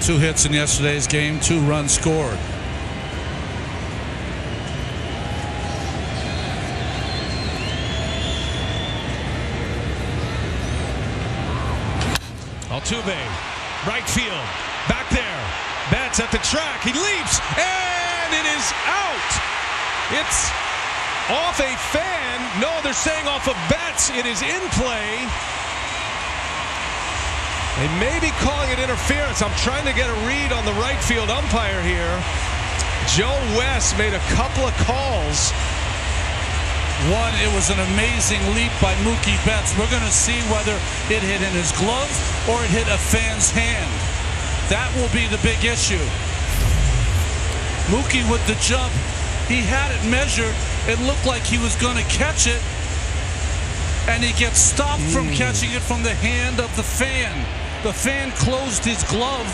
2 hits in yesterday's game, 2 runs scored. Altuve, right field, back there. Betts at the track. He leaps, and it is out. It's off a fan. No, they're saying off of Betts. It is in play. They may be calling it interference. I'm trying to get a read on the right field umpire here. Joe West made a couple of calls. One, it was an amazing leap by Mookie Betts. We're going to see whether it hit in his glove or it hit a fan's hand. That will be the big issue. Mookie with the jump, he had it measured. It looked like he was going to catch it, and he gets stopped from catching it from the hand of the fan. The fan closed his glove,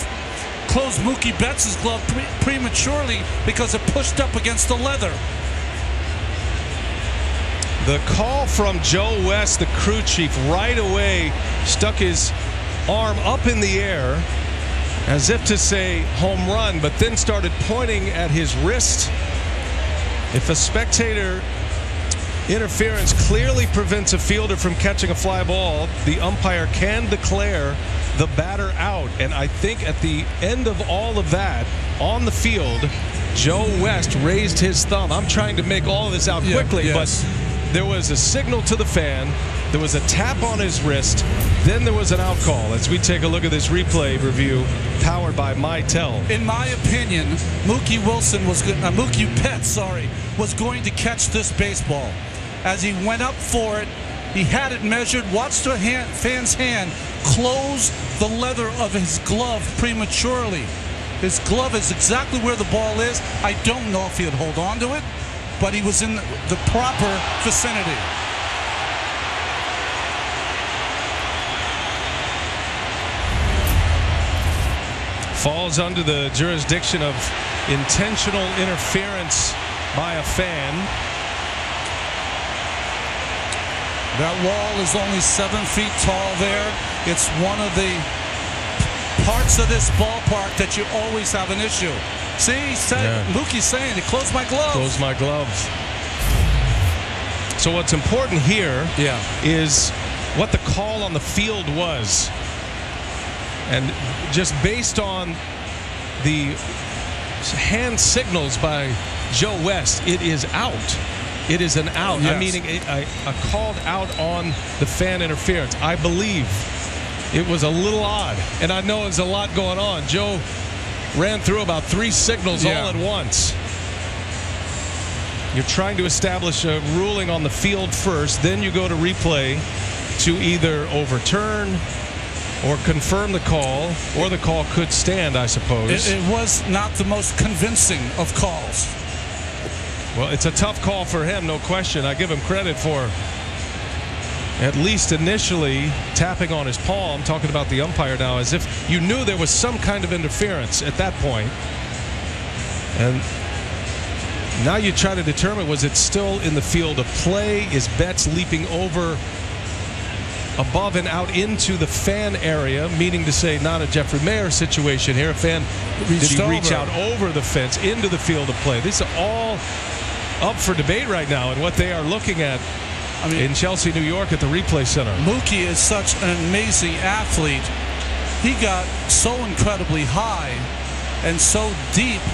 closed Mookie Betts' glove prematurely because it pushed up against the leather. The call from Joe West, the crew chief, right away stuck his arm up in the air as if to say home run, but then started pointing at his wrist. If a spectator interference clearly prevents a fielder from catching a fly ball, the umpire can declare the batter out. And I think at the end of all of that, on the field, Joe West raised his thumb. I'm trying to make all of this out quickly, but there was a signal to the fan, there was a tap on his wrist, then there was an out call. As we take a look at this replay review powered by Mytel. In my opinion, Mookie Betts was going to catch this baseball. As he went up for it, he had it measured, watched the fan's hand close the leather of his glove prematurely. His glove is exactly where the ball is. I don't know if he'd hold on to it, but he was in the proper vicinity. Falls under the jurisdiction of intentional interference by a fan. That wall is only 7 feet tall there. It's one of the parts of this ballpark that you always have an issue. See, Mookie's saying it, close my glove. Close my gloves. So what's important here is what the call on the field was. And just based on the hand signals by Joe West, it is out. It is an out. I'm meaning a called out on the fan interference. I believe it was a little odd. And I know there's a lot going on. Joe ran through about 3 signals all at once. You're trying to establish a ruling on the field first, then you go to replay to either overturn or confirm the call, or the call could stand, I suppose. It was not the most convincing of calls. Well, it's a tough call for him, no question. I give him credit for at least initially tapping on his palm, talking about the umpire now, as if you knew there was some kind of interference at that point. And now you try to determine, was it still in the field of play? Is Betts leaping over above and out into the fan area, meaning to say not a Jeffrey Mayer situation here? A fan, did he reach out over the fence into the field of play? These are all up for debate right now, and what they are looking at in Chelsea, New York at the replay center. Mookie is such an amazing athlete. He got so incredibly high and so deep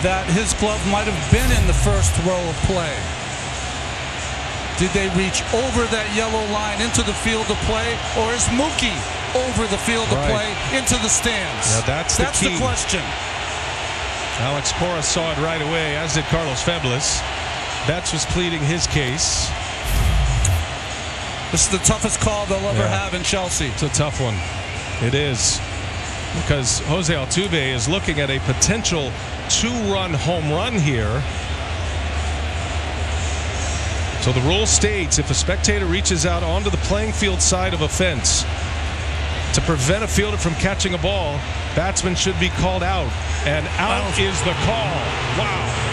that his glove might have been in the first row of play. Did they reach over that yellow line into the field of play, or is Mookie over the field of play into the stands? Now that's the question. Alex Cora saw it right away, as did Carlos Febles. Betts was pleading his case. This is the toughest call they'll ever have in Chelsea. It's a tough one. It is. Because José Altuve is looking at a potential 2-run home run here. So the rule states if a spectator reaches out onto the playing field side of a fence to prevent a fielder from catching a ball, batsman should be called out. And out is the call. Wow.